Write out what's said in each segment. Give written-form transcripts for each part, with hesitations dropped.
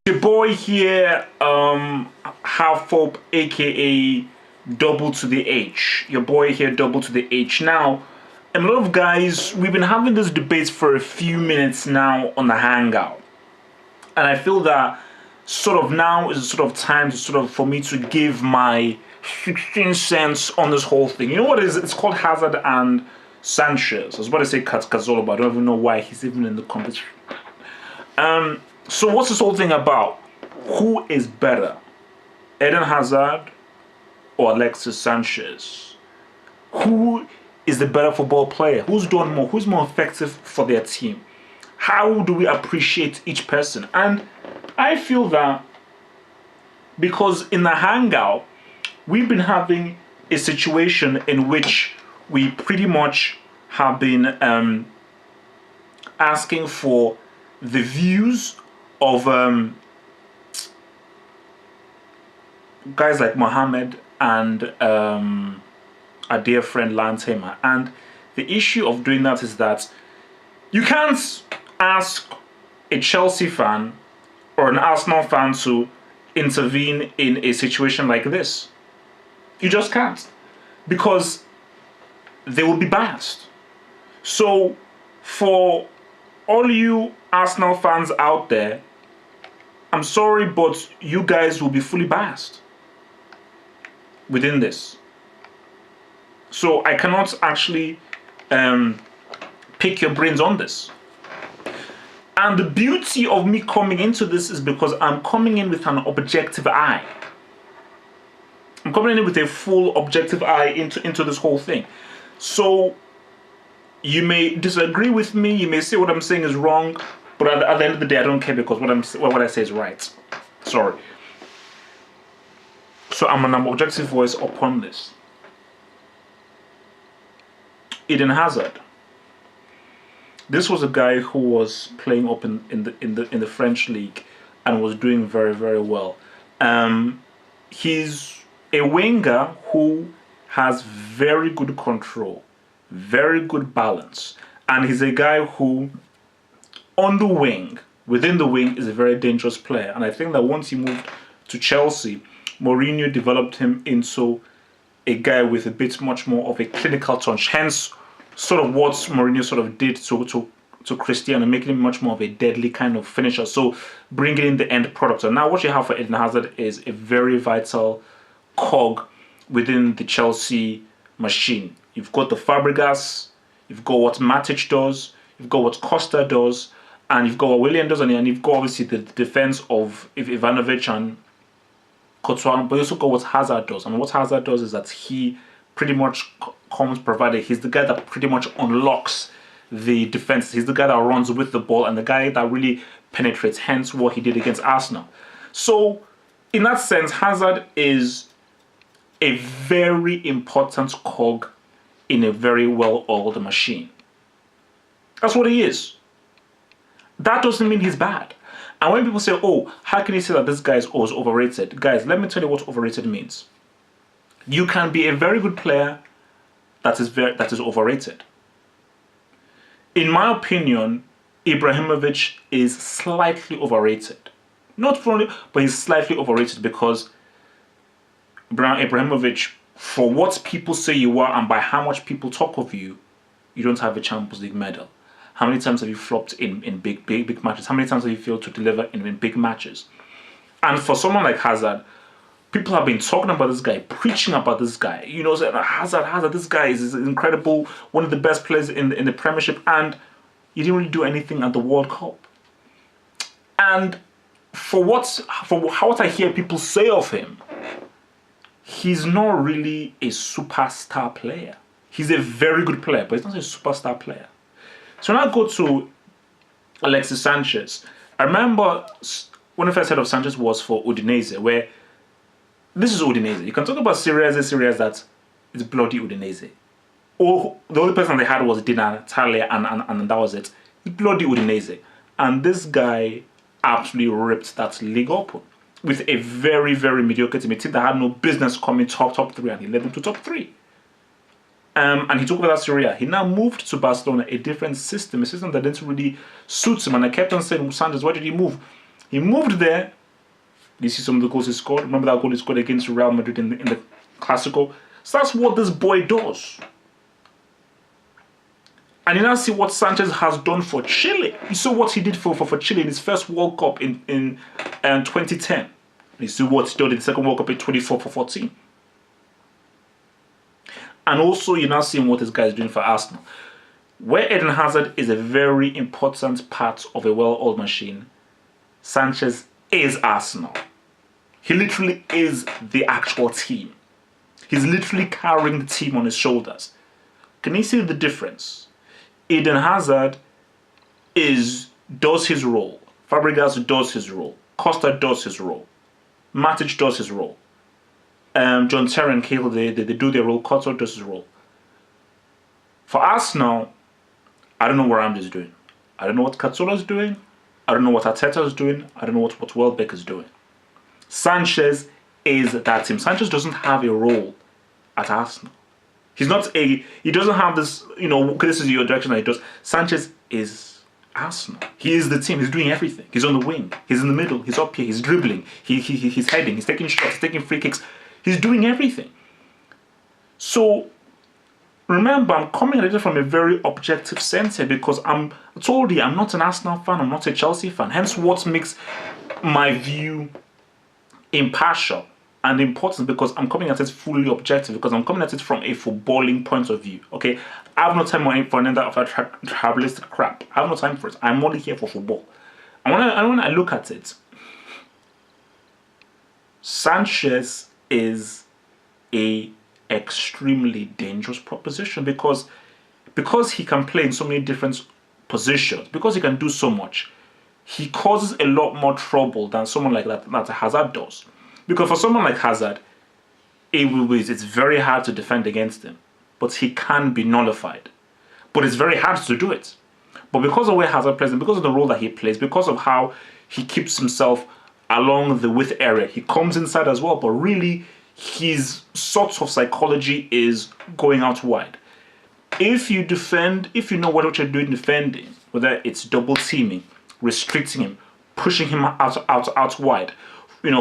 Your boy here, half up, aka double to the H. Your boy here, double to the H. Now, a lot of guys, we've been having this debate for a few minutes now on the Hangout, and I feel that sort of now is sort of time to sort of for me to give my 16 cents on this whole thing. You know what it is? It's called Hazard and Sanchez. I was about to say Cazorla, but I don't even know why he's even in the competition. So what's this whole thing about? Who is better, Eden Hazard or Alexis Sanchez? Who is the better football player? Who's done more? Who's more effective for their team? How do we appreciate each person? And I feel that because in the Hangout, we've been having a situation in which we pretty much have been asking for the views of guys like Mohammed and our dear friend Lance Hamer. And the issue of doing that is that you can't ask a Chelsea fan or an Arsenal fan to intervene in a situation like this. You just can't, because they will be biased. So for all you Arsenal fans out there, I'm sorry, but you guys will be fully biased within this. So I cannot actually pick your brains on this. And the beauty of me coming into this is because I'm coming in with an objective eye. I'm coming in with a full objective eye into this whole thing. So you may disagree with me, you may say what I'm saying is wrong, but at the end of the day, I don't care, because what I say is right. Sorry. So I'm an objective voice upon this. Eden Hazard. This was a guy who was playing up in the French league and was doing very, very well. He's a winger who has very good control, very good balance, and he's a guy who, on the wing, within the wing, is a very dangerous player. And I think that once he moved to Chelsea, Mourinho developed him into a guy with a bit much more of a clinical touch. Hence, sort of what Mourinho sort of did to Cristiano, making him much more of a deadly kind of finisher. So bringing in the end product. And now what you have for Eden Hazard is a very vital cog within the Chelsea machine. You've got the Fabregas, you've got what Matic does, you've got what Costa does, and you've got what Willian does, and you've got obviously the defense of Ivanovic and Courtois, but you also got what Hazard does. And what Hazard does is that he pretty much comes provided. He's the guy that pretty much unlocks the defense. He's the guy that runs with the ball and the guy that really penetrates, hence what he did against Arsenal. So in that sense, Hazard is a very important cog in a very well-oiled machine. That's what he is. That doesn't mean he's bad. And when people say, oh, how can you say that this guy is overrated? Guys, let me tell you what overrated means. You can be a very good player that is overrated. In my opinion, Ibrahimovic is slightly overrated. Not fully, but he's slightly overrated because Ibrahimovic, for what people say you are and by how much people talk of you, you don't have a Champions League medal. How many times have you flopped in big matches? How many times have you failed to deliver in big matches? And for someone like Hazard, people have been talking about this guy, preaching about this guy. You know, saying, Hazard, this guy is incredible, one of the best players in the Premiership, and he didn't really do anything at the World Cup. And for what I hear people say of him, he's not really a superstar player. He's a very good player, but he's not a superstar player. So when I go to Alexis Sanchez, I remember when I first heard of Sanchez was for Udinese, where this is Udinese. You can talk about Serie that it's bloody Udinese. Or the only person they had was Di Natalia, and that was it. It's bloody Udinese. And this guy absolutely ripped that league open with a very, very mediocre team. A team that had no business coming top three, and he led them to top three. And he took over that Serie. He now moved to Barcelona, a different system, a system that didn't really suit him. And I kept on saying, Sanchez, why did he move? He moved there You see some of the goals he scored. Remember that goal he scored against Real Madrid in the Clasico? So that's what this boy does. And you now see what Sanchez has done for Chile. You saw what he did for Chile in his first World Cup in 2010. You see what he did in the second World Cup in 2014. And also you're now seeing what this guy is doing for Arsenal. Where Eden Hazard is a very important part of a well-oiled machine, Sanchez is Arsenal. He literally is the actual team. He's literally carrying the team on his shoulders. Can you see the difference? Eden Hazard does his role. Fabregas does his role. Costa does his role. Matic does his role. John Terry and Cahill, they do their role. Costa does his role. For Arsenal, I don't know what Ramsey is doing. I don't know what Cazorla is doing. I don't know what Arteta is doing. I don't know what Welbeck is doing. Sanchez is that team. Sanchez doesn't have a role at Arsenal. He doesn't have this, this is your direction that he does. Sanchez is Arsenal. He is the team. He's doing everything. He's on the wing. He's in the middle. He's up here. He's dribbling. He's heading. He's taking shots. He's taking free kicks. He's doing everything. So, remember, I'm coming at it from a very objective sense here because I told you I'm not an Arsenal fan. I'm not a Chelsea fan. Hence what makes my view impartial and important, because I'm coming at it fully objective, because I'm coming at it from a footballing point of view. Okay, I have no time for any of that tribalistic crap. I have no time for it. I'm only here for football. And when I look at it, Sanchez is a extremely dangerous proposition because he can play in so many different positions, because he can do so much. He causes a lot more trouble than someone like that Hazard does. Because for someone like Hazard, it's very hard to defend against him. But he can be nullified. But it's very hard to do it. But because of where Hazard plays, and because of the role that he plays, because of how he keeps himself along the width area, he comes inside as well. But really, his sort of psychology is going out wide. If you defend, if you know what you're doing defending, whether it's double teaming, restricting him, pushing him out wide,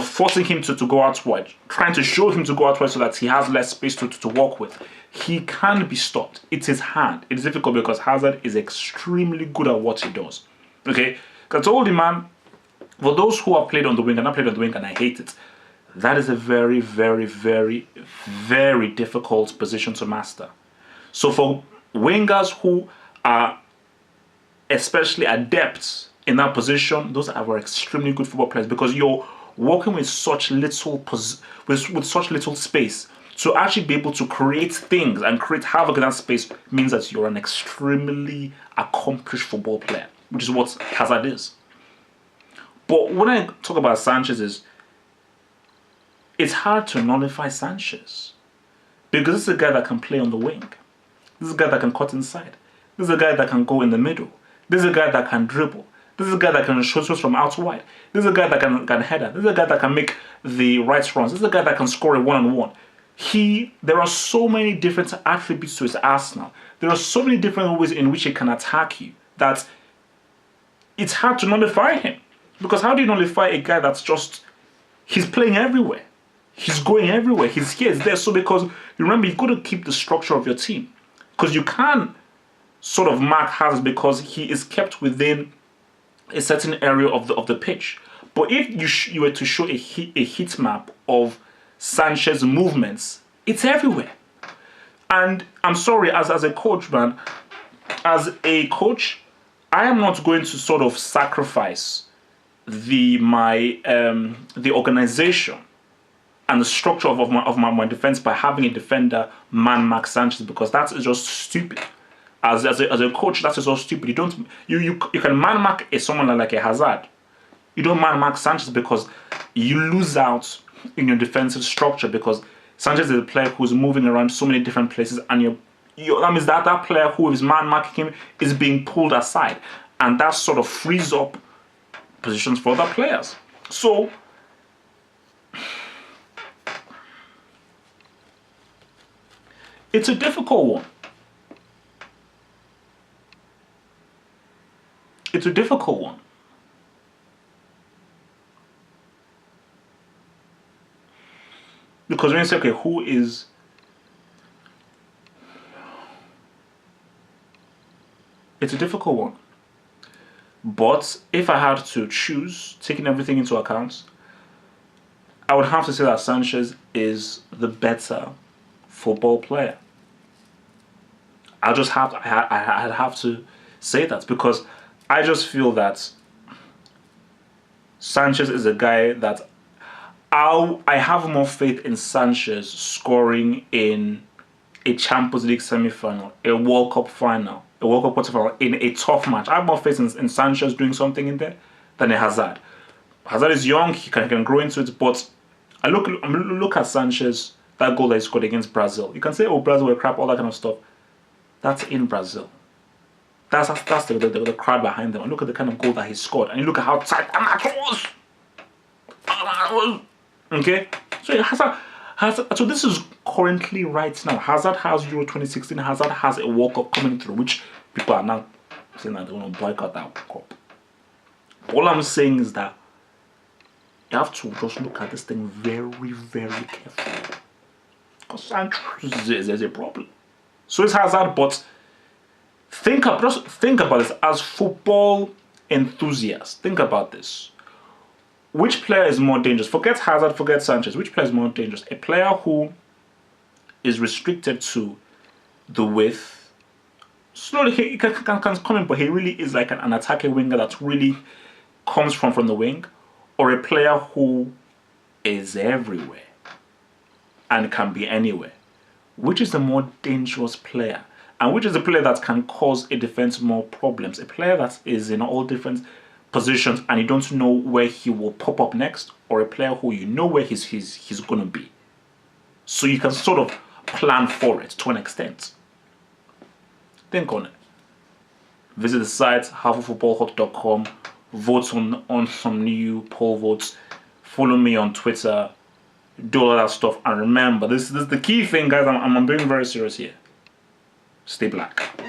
forcing him to go out wide, trying to show him to go out wide so that he has less space to work with, he can be stopped. It's his hand. It's difficult because Hazard is extremely good at what he does. Okay? Because I told you, man, for those who have played on the wing, and I played on the wing and I hate it, that is a very, very, very, very difficult position to master. So for wingers who are especially adept in that position, those are extremely good football players, because you're working with such little with such little space. To actually be able to create things and create havoc in that space means that you're an extremely accomplished football player, which is what Hazard is. But when I talk about Sanchez, it's hard to nullify Sanchez, because this is a guy that can play on the wing. This is a guy that can cut inside. This is a guy that can go in the middle. This is a guy that can dribble. This is a guy that can shoot from out wide. This is a guy that can header. This is a guy that can make the right runs. This is a guy that can score a one-on-one. There are so many different attributes to his arsenal. There are so many different ways in which he can attack you that it's hard to nullify him. Because how do you nullify a guy that's he's playing everywhere. He's going everywhere. He's here, he's there. So because, remember, you've got to keep the structure of your team. Because you can't sort of mark Hazard because he is kept within a certain area of the pitch. But if you were to show a heat map of Sanchez's movements, it's everywhere. And I'm sorry, as a coach, man, as a coach, I am not going to sort of sacrifice the organization and the structure of my defense by having a defender man mark Sanchez, because that is just stupid. As a coach, that is so stupid. You can man mark someone like a Hazard. You don't man mark Sanchez because you lose out in your defensive structure, because Sanchez is a player who's moving around so many different places, and that means that player who is man marking him is being pulled aside, and that sort of frees up positions for other players. So it's a difficult one. It's a difficult one. Because when you say, okay, who is... It's a difficult one. But if I had to choose, taking everything into account, I would have to say that Sanchez is the better football player. I'd have to say that, because I just feel that Sanchez is a guy that I have more faith in Sanchez scoring in a Champions League semi-final, a World Cup final, a World Cup quarter-final, in a tough match. I have more faith in Sanchez doing something in there than in Hazard. Hazard is young, he can grow into it, but I look at Sanchez, that goal that he scored against Brazil. You can say, oh, Brazil were crap, all that kind of stuff. That's in Brazil. That's the crowd behind them. And look at the kind of goal that he scored. And you look at how tight that match was. Okay? So Hazard, so this is currently right now. Hazard has Euro 2016. Hazard has a World Cup coming through, which people are now saying that they want to boycott that World Cup. All I'm saying is that you have to just look at this thing very, very carefully. Because Sanchez is a problem. So it's Hazard, but just think about this as football enthusiasts. Think about this. Which player is more dangerous? Forget Hazard, forget Sanchez. Which player is more dangerous? A player who is restricted to the width. Slowly he can come in, but he really is like an attacking winger that really comes from the wing. Or a player who is everywhere and can be anywhere. Which is the more dangerous player? And which is the player that can cause a defense more problems? A player that is in all different positions and you don't know where he will pop up next, or a player who you know where he's going to be. So you can sort of plan for it to an extent. Think on it. Visit the site, halfoffootballhot.com. Vote on some new poll votes. Follow me on Twitter. Do all that stuff. And remember, this is the key thing, guys. I'm being very serious here. Stay black.